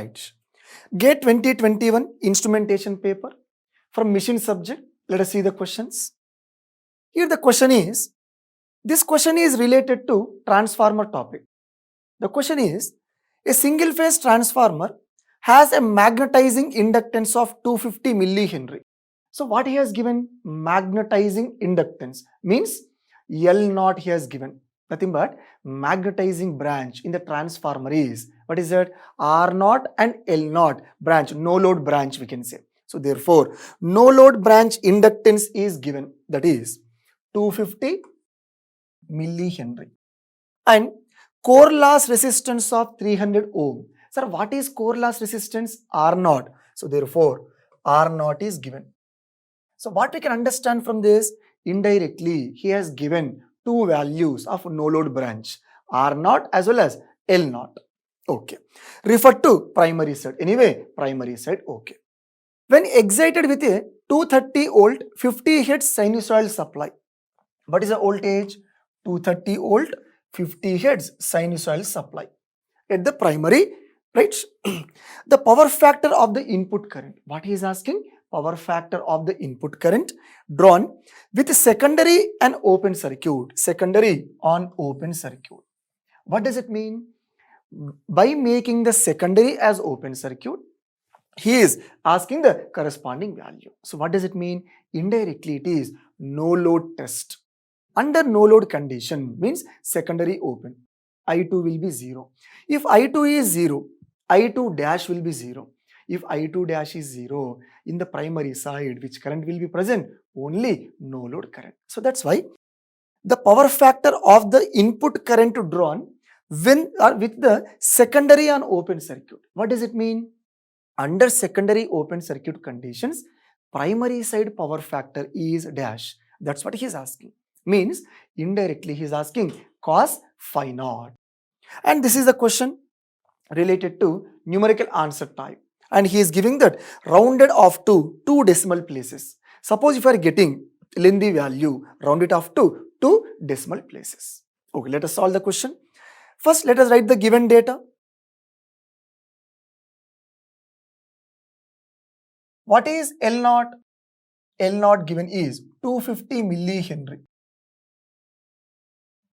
Right. GATE 2021 instrumentation paper from machine subject. Let us see the questions. Here the question is, this question is related to transformer topic. The question is, a single phase transformer has a magnetizing inductance of 250 millihenry. So what he has given? Magnetizing inductance means L naught he has given. Nothing but magnetizing branch in the transformer is, what is that? R naught and L naught branch, no load branch we can say. So therefore, no load branch inductance is given, that is 250 millihenry. And core loss resistance of 300 ohm. Sir, what is core loss resistance? R naught. So therefore, R naught is given. So what we can understand from this? Indirectly, he has given two values of no load branch, R naught as well as L naught. Okay. Refer to primary side. Anyway, primary side, okay. When excited with a 230 volt 50 Hz sinusoidal supply, what is the voltage? 230 volt 50 Hz sinusoidal supply at the primary, right? The power factor of the input current. What he is asking? Power factor of the input current drawn with secondary and open circuit. Secondary on open circuit. What does it mean? By making the secondary as open circuit, he is asking the corresponding value. So what does it mean? Indirectly it is no load test. Under no load condition means secondary open. I2 will be 0. If I2 is 0, I2 dash will be 0. If I2 dash is 0, in the primary side, which current will be present? Only no load current. So that's why the power factor of the input current drawn when with the secondary on open circuit. What does it mean? Under secondary open circuit conditions, primary side power factor is dash. That's what he is asking. Means indirectly he is asking cos phi naught. And this is the question related to numerical answer type. And he is giving that rounded off to 2 decimal places. Suppose if you are getting lengthy value, round it off to 2 decimal places. Okay, let us solve the question. First, let us write the given data. What is L naught? L naught given is 250 millihenry.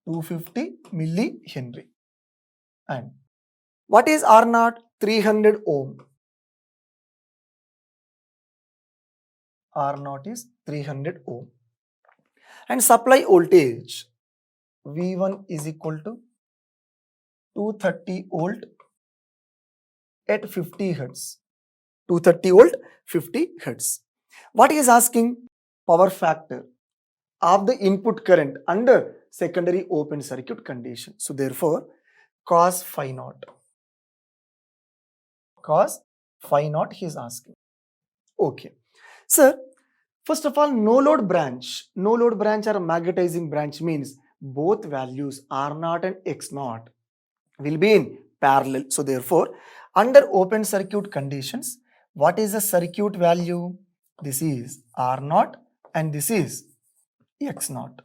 250 millihenry. And what is R naught? 300 ohm. R naught is 300 ohm. And supply voltage V1 is equal to 230 volt at 50 Hertz. 230 volt, 50 Hertz. What he is asking? Power factor of the input current under secondary open circuit condition. So therefore, cos phi naught. Cos phi naught he is asking. Okay. Sir, first of all, no load branch or magnetizing branch means both values R0 and X0 will be in parallel. So therefore, under open circuit conditions, what is the circuit value? This is R0 and this is X0.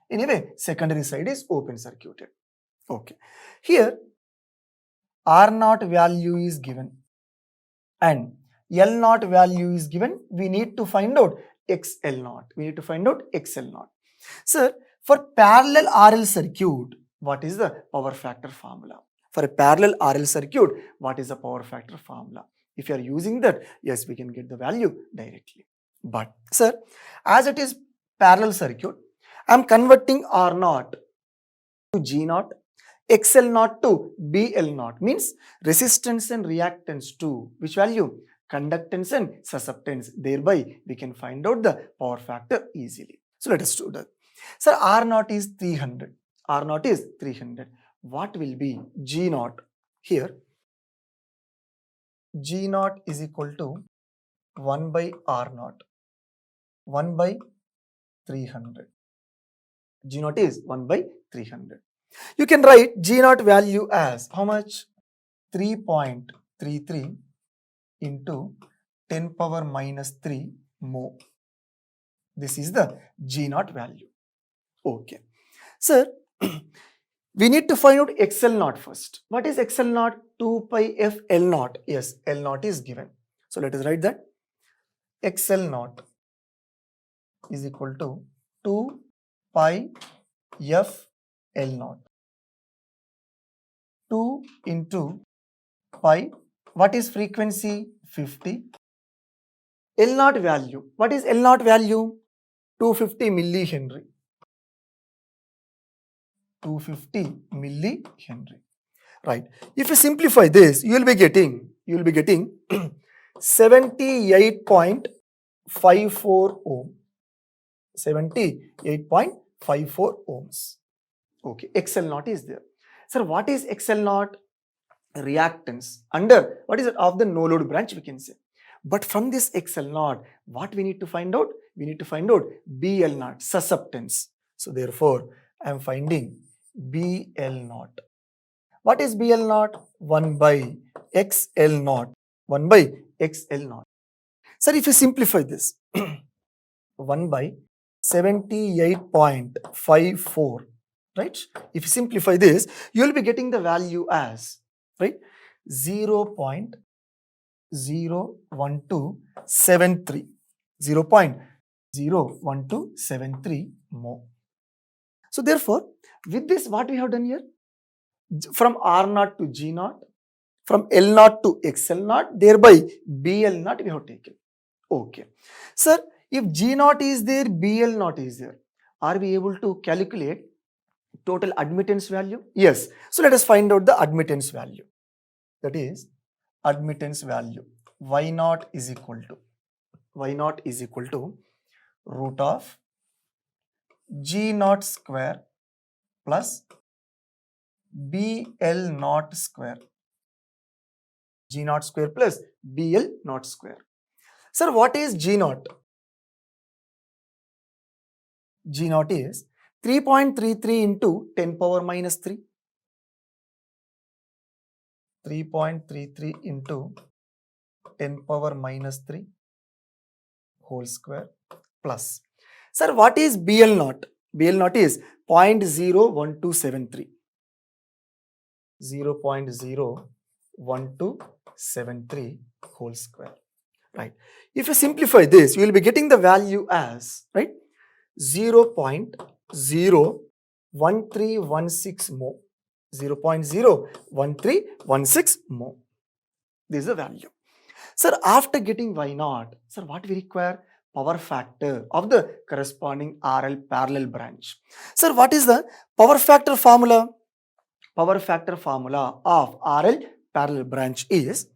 Anyway, secondary side is open circuited. Okay. Here, R0 value is given and L0 value is given. We need to find out XL0. We need to find out XL0. Sir, for parallel RL circuit, what is the power factor formula? For a parallel RL circuit, what is the power factor formula? If you are using that, yes, we can get the value directly. But sir, as it is parallel circuit, I am converting R0 to G0, XL0 to BL0, means resistance and reactance to which value? Conductance and susceptance. Thereby, we can find out the power factor easily. So let us do that. Sir, R0 is 300. R0 is 300. What will be G0? Here, G0 is equal to 1 by R0. 1 by 300. G0 is 1 by 300. You can write G0 value as how much? 3.33 into 10 power minus 3 mho. This is the G0 value. Okay. Sir, We need to find out XL naught first. What is XL naught? 2 pi f L naught. Yes, L naught is given. So let us write that. XL naught is equal to 2 pi f L naught. 2 into pi. What is frequency? 50. L naught value. What is L naught value? 250 millihenry. 250 millihenry. Right. If you simplify this, you will be getting 78.54 ohm. 78.54 ohms. Okay, XL naught is there. Sir, what is XL naught? Reactance under what is it of the no load branch, we can say. But from this XL naught, what we need to find out? We need to find out BL naught, susceptance. So therefore, I am finding BL naught. What is BL naught? 1 by XL naught. 1 by XL naught. Sir, if you simplify this, 1 by 78.54, right? If you simplify this, you will be getting the value as, right, 0.01273. 0.01273 mho. So therefore, with this, what we have done here? From R naught to G naught, from L naught to XL naught, thereby BL naught we have taken. Okay. Sir, if G naught is there, BL naught is there, are we able to calculate total admittance value? Yes. So let us find out the admittance value. That is admittance value. Y naught is equal to root of G naught square plus BL naught square. G naught square plus BL naught square. Sir, what is G naught? G naught is 3.33 into 10 power minus 3. 3.33 into 10 power minus 3 whole square plus. Sir, what is BL naught? BL naught is 0.01273. 0.01273 whole square. Right. If you simplify this, you will be getting the value as, right, 0.01316 mho. 0.01316 mho. This is the value. Sir, after getting Y naught, sir, what we require? Power factor of the corresponding RL parallel branch. Sir, what is the power factor formula? Power factor formula of RL parallel branch is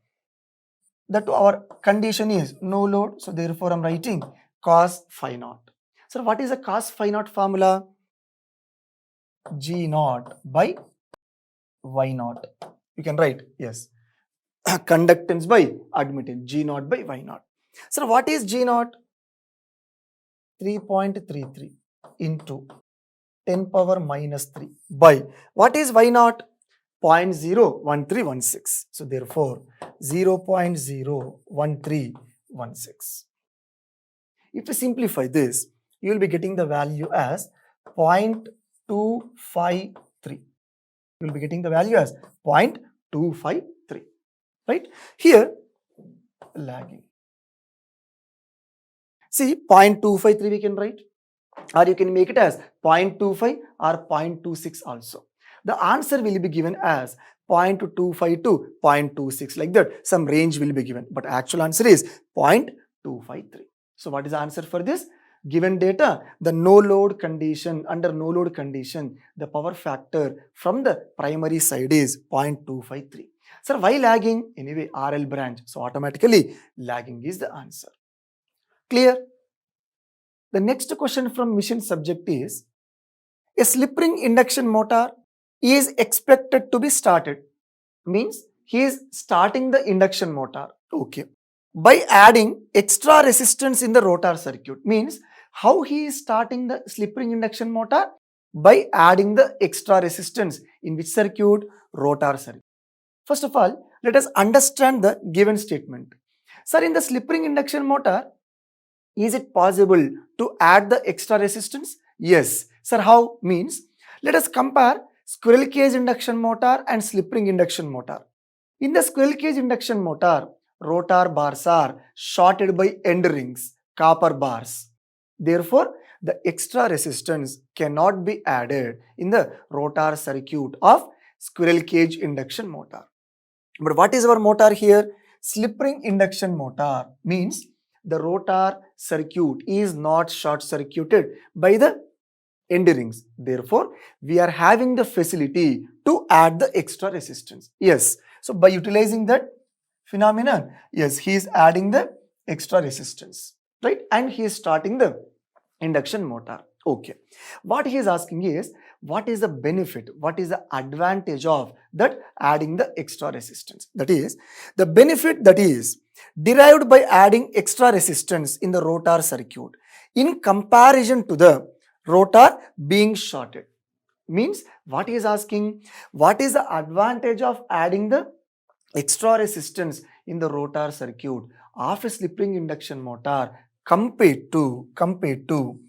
that our condition is no load. So therefore, I am writing cos phi naught. Sir, what is the cos phi naught formula? G naught by Y naught. You can write, yes, conductance by admittance, G naught by Y naught. Sir, what is G naught? 3.33 into 10 power minus 3 by what is Y naught? 0.01316. So therefore, 0.01316. If you simplify this, you will be getting the value as 0.253. You will be getting the value as 0.253. Right? Here, lagging. See, 0.253 we can write, or you can make it as 0.25 or 0.26 also. The answer will be given as 0.25 to 0.26, like that. Some range will be given, but actual answer is 0.253. So what is the answer for this? Given data, the no load condition, under no load condition, the power factor from the primary side is 0.253. Sir, why lagging? Anyway, RL branch, so automatically lagging is the answer. Clear? The next question from mission subject is, a slip ring induction motor is expected to be started. Means he is starting the induction motor. Okay. By adding extra resistance in the rotor circuit. Means how he is starting the slip ring induction motor? By adding the extra resistance in which circuit? Rotor circuit. First of all, let us understand the given statement. Sir, in the slip ring induction motor, is it possible to add the extra resistance? Yes. Sir, how? Means let us compare squirrel cage induction motor and slip ring induction motor. In the squirrel cage induction motor, rotor bars are shorted by end rings, copper bars. Therefore, the extra resistance cannot be added in the rotor circuit of squirrel cage induction motor. But what is our motor here? Slip ring induction motor means the rotor circuit is not short circuited by the end rings. Therefore, we are having the facility to add the extra resistance. Yes. So, by utilizing that phenomenon, yes, he is adding the extra resistance, right? And he is starting the induction motor. Okay. What he is asking is, what is the benefit? What is the advantage of that adding the extra resistance? That is, the benefit that is derived by adding extra resistance in the rotor circuit in comparison to the rotor being shorted. Means what he is asking, what is the advantage of adding the extra resistance in the rotor circuit of a slip ring induction motor compared to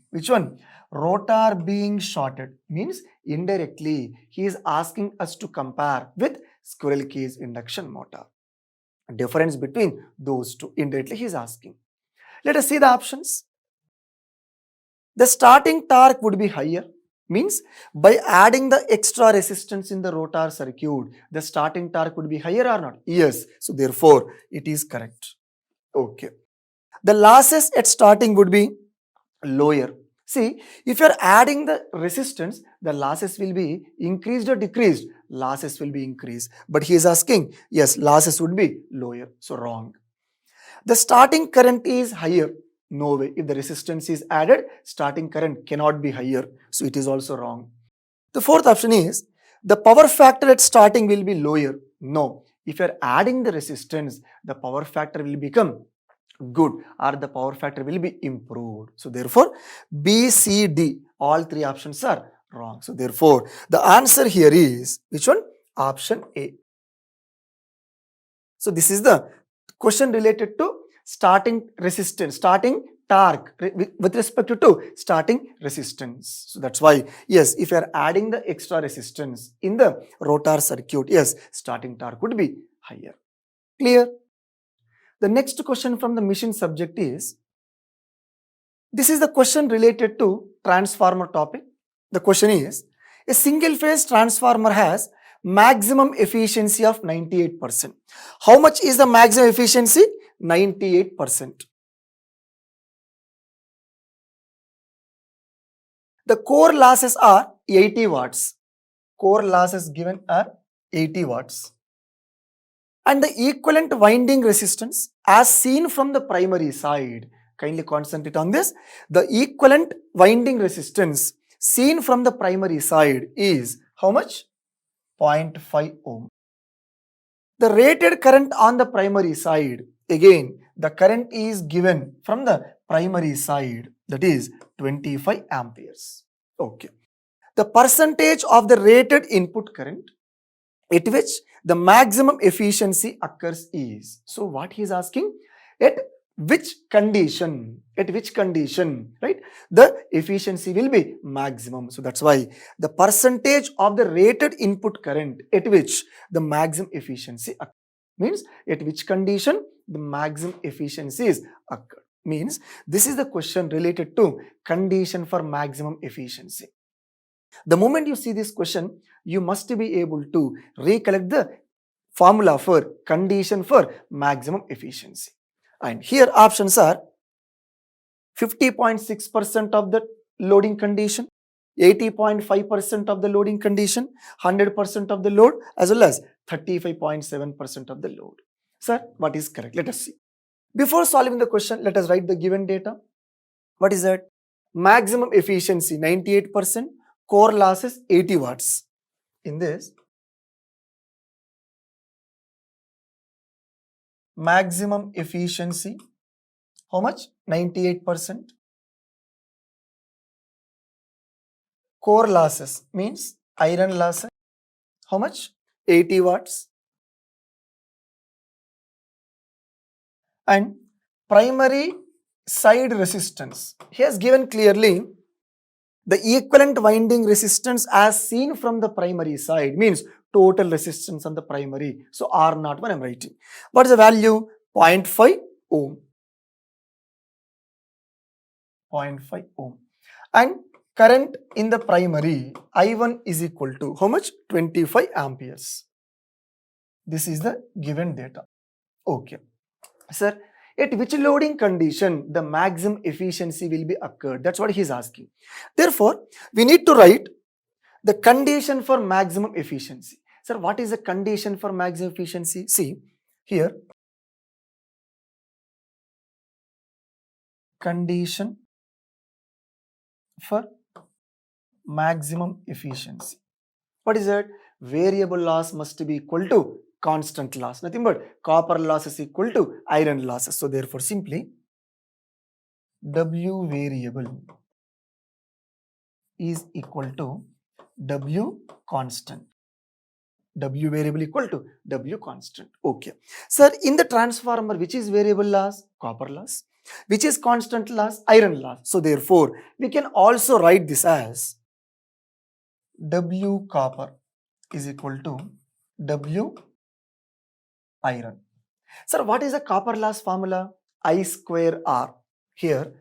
which one? Rotor being shorted. Means indirectly he is asking us to compare with squirrel cage induction motor. Difference between those two, indirectly he is asking. Let us see the options. The starting torque would be higher. Means by adding the extra resistance in the rotor circuit, the starting torque would be higher or not? Yes. So therefore, it is correct. Okay. The losses at starting would be lower. See, if you are adding the resistance, the losses will be increased or decreased? Losses will be increased. But he is asking, yes, losses would be lower. So wrong. The starting current is higher. No way. If the resistance is added, starting current cannot be higher. So it is also wrong. The fourth option is, the power factor at starting will be lower. No. If you are adding the resistance, the power factor will become good, or the power factor will be improved. So therefore, B, C, D, all three options are wrong. So therefore, the answer here is which one? Option A. So this is the question related to starting resistance, starting torque with respect to starting resistance. So that's why, yes, if you are adding the extra resistance in the rotor circuit, yes, starting torque would be higher. Clear? The next question from the machine subject is, this is the question related to transformer topic. The question is, a single phase transformer has maximum efficiency of 98%. How much is the maximum efficiency? 98%. The core losses are 80 watts. Core losses given are 80 watts. And the equivalent winding resistance as seen from the primary side. Kindly concentrate on this. The equivalent winding resistance seen from the primary side is how much? 0.5 ohm. The rated current on the primary side, again, the current is given from the primary side, that is 25 amperes. Okay. The percentage of the rated input current at which the maximum efficiency occurs is. So what he is asking, at which condition, right, the efficiency will be maximum. So that's why the percentage of the rated input current at which the maximum efficiency occurs. Means at which condition the maximum efficiency is occurred. Means this is the question related to condition for maximum efficiency. The moment you see this question, you must be able to recollect the formula for condition for maximum efficiency. And here options are 50.6% of the loading condition, 80.5% of the loading condition, 100% of the load, as well as 35.7% of the load. Sir, what is correct? Let us see. Before solving the question, let us write the given data. What is that? Maximum efficiency 98%, core losses 80 watts. In this, maximum efficiency, how much? 98%. Core losses means iron losses, how much? 80 watts. And primary side resistance, he has given clearly the equivalent winding resistance as seen from the primary side means total resistance on the primary. So R naught 1 I'm writing. What is the value? 0.5 ohm. 0.5 ohm. And current in the primary I1 is equal to how much? 25 amperes. This is the given data. Okay. Sir, at which loading condition the maximum efficiency will be occurred? That's what he's asking. Therefore, we need to write the condition for maximum efficiency. Sir, what is the condition for maximum efficiency? See, here, condition for maximum efficiency. What is that? Variable loss must be equal to constant loss. Nothing but copper loss is equal to iron losses. So therefore, simply W variable is equal to W constant. W variable equal to W constant. Okay. Sir, in the transformer, which is variable loss? Copper loss. Which is constant loss? Iron loss. So therefore, we can also write this as W copper is equal to W iron. Sir, what is the copper loss formula? I square R. Here,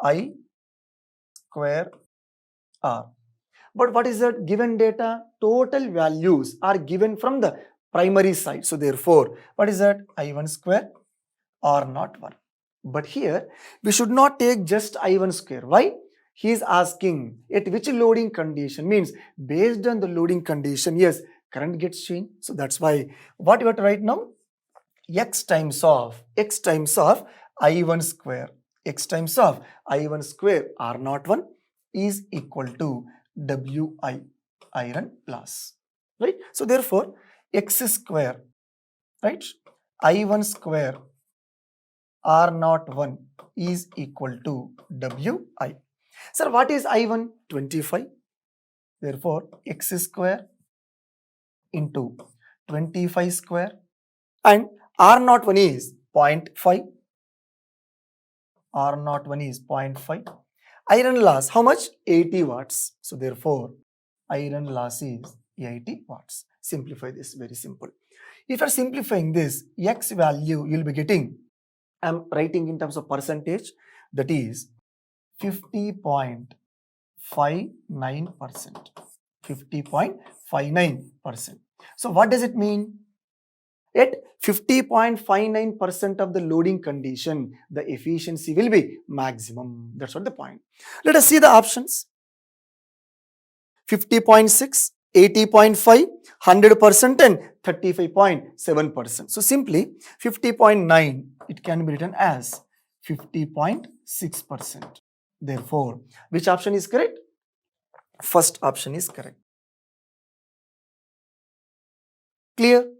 I square R. But what is that? Given data, total values are given from the primary side. So therefore, what is that? I1 square R naught 1. But here, we should not take just I1 square. Why? He is asking at which loading condition, means based on the loading condition, yes, current gets changed. So that's why what you have to write now? X times of I1 square. X times of I1 square R naught 1 is equal to Wi iron loss. Right? So therefore, X square, right? I1 square R naught 1 is equal to Wi. Sir, what is I1? 25. Therefore, X square into 25 square, and R naught 1 is 0.5. R naught 1 is 0.5. Iron loss, how much? 80 watts. So therefore, iron loss is 80 watts. Simplify this, very simple. If you are simplifying this, X value you will be getting, I am writing in terms of percentage, that is 50.59%. 50.59%. So what does it mean? At 50.59% of the loading condition, the efficiency will be maximum. That's what the point. Let us see the options. 50.6, 80.5, 100% and 35.7%. So simply 50.9, it can be written as 50.6%. Therefore, which option is correct? First option is correct. Clear?